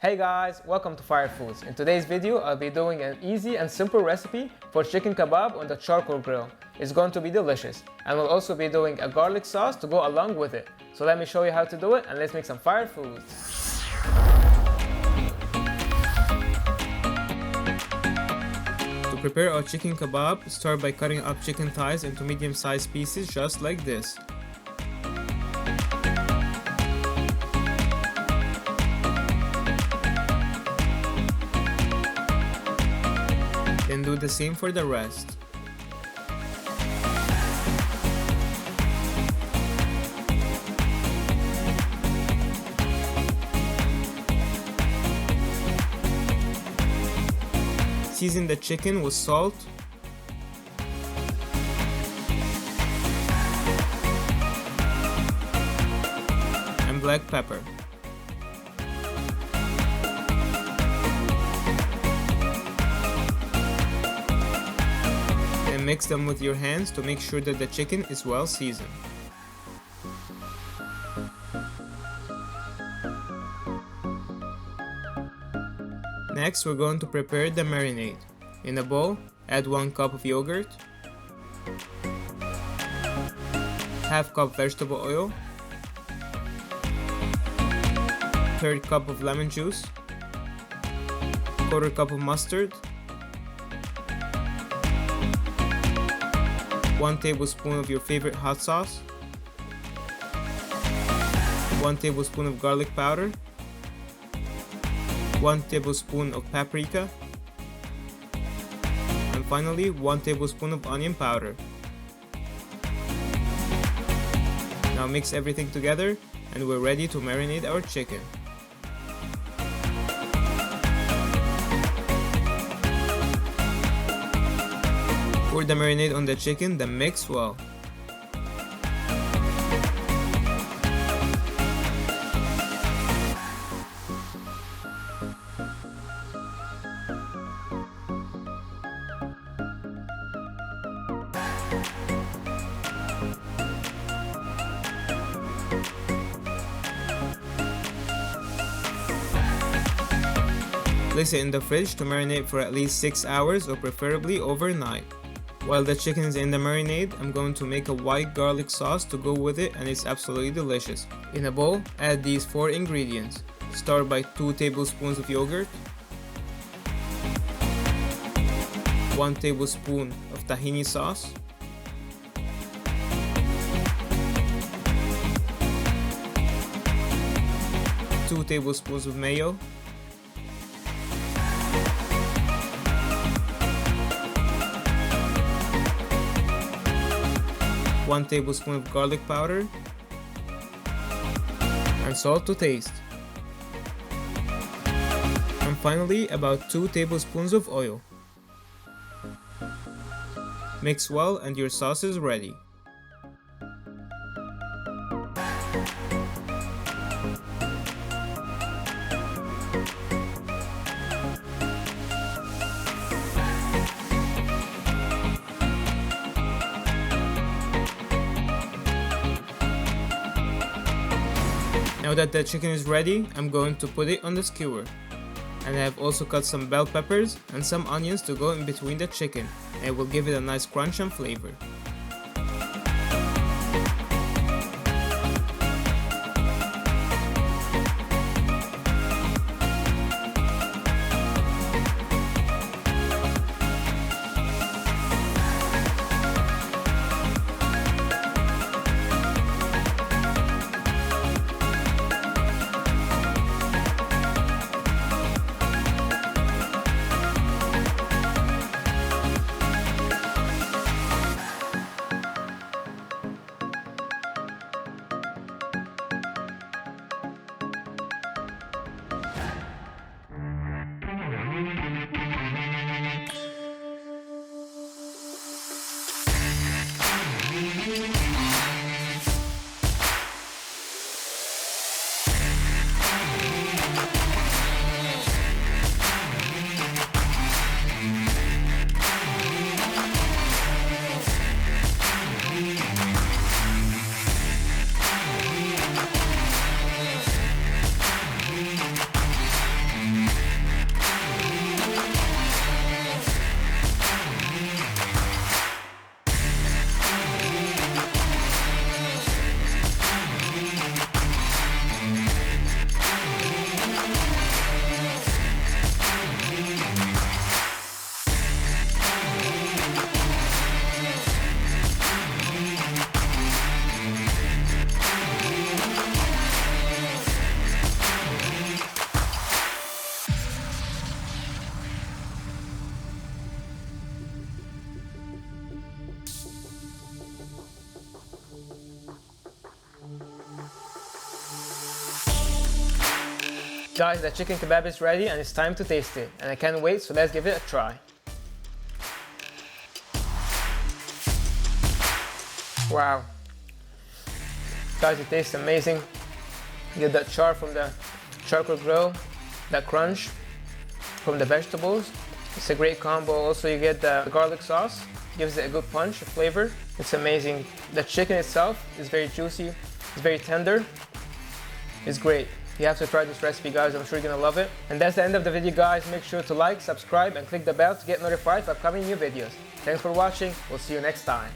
Hey guys, welcome to Fire Foods. In today's video, I'll be doing an easy and simple recipe for chicken kebab on the charcoal grill. It's going to be delicious, and we'll also be doing a garlic sauce to go along with it. So let me show you how to do it, and let's make some fire foods. To prepare our chicken kebab, start by cutting up chicken thighs into medium-sized pieces just like this. Then do the same for the rest. Season the chicken with salt, and black pepper. Mix them with your hands to make sure that the chicken is well seasoned. Next, we're going to prepare the marinade. In a bowl, add 1 cup of yogurt, half cup vegetable oil, 1/3 cup of lemon juice, 1/4 cup of mustard, 1 tablespoon of your favorite hot sauce, 1 tablespoon of garlic powder, 1 tablespoon of paprika, and finally 1 tablespoon of onion powder. Now mix everything together and we're ready to marinate our chicken. Pour the marinade on the chicken, then mix well. Place it in the fridge to marinate for at least 6 hours or preferably overnight. While the chicken is in the marinade, I'm going to make a white garlic sauce to go with it, and it's absolutely delicious. In a bowl, add these 4 ingredients. Start by 2 tablespoons of yogurt, 1 tablespoon of tahini sauce, 2 tablespoons of mayo, 1 tablespoon of garlic powder, and salt to taste. And finally, about 2 tablespoons of oil. Mix well and your sauce is ready. Now that the chicken is ready, I'm going to put it on the skewer. And I have also cut some bell peppers and some onions to go in between the chicken, and it will give it a nice crunch and flavor. Guys, the chicken kebab is ready and it's time to taste it. And I can't wait, so let's give it a try. Wow. Guys, it tastes amazing. You get that char from the charcoal grill, that crunch from the vegetables. It's a great combo. Also, you get the garlic sauce. Gives it a good punch, a flavor. It's amazing. The chicken itself is very juicy. It's very tender. It's great. You have to try this recipe, guys. I'm sure you're gonna love it. And that's the end of the video, guys. Make sure to like, subscribe, and click the bell to get notified for upcoming new videos. Thanks for watching. We'll see you next time.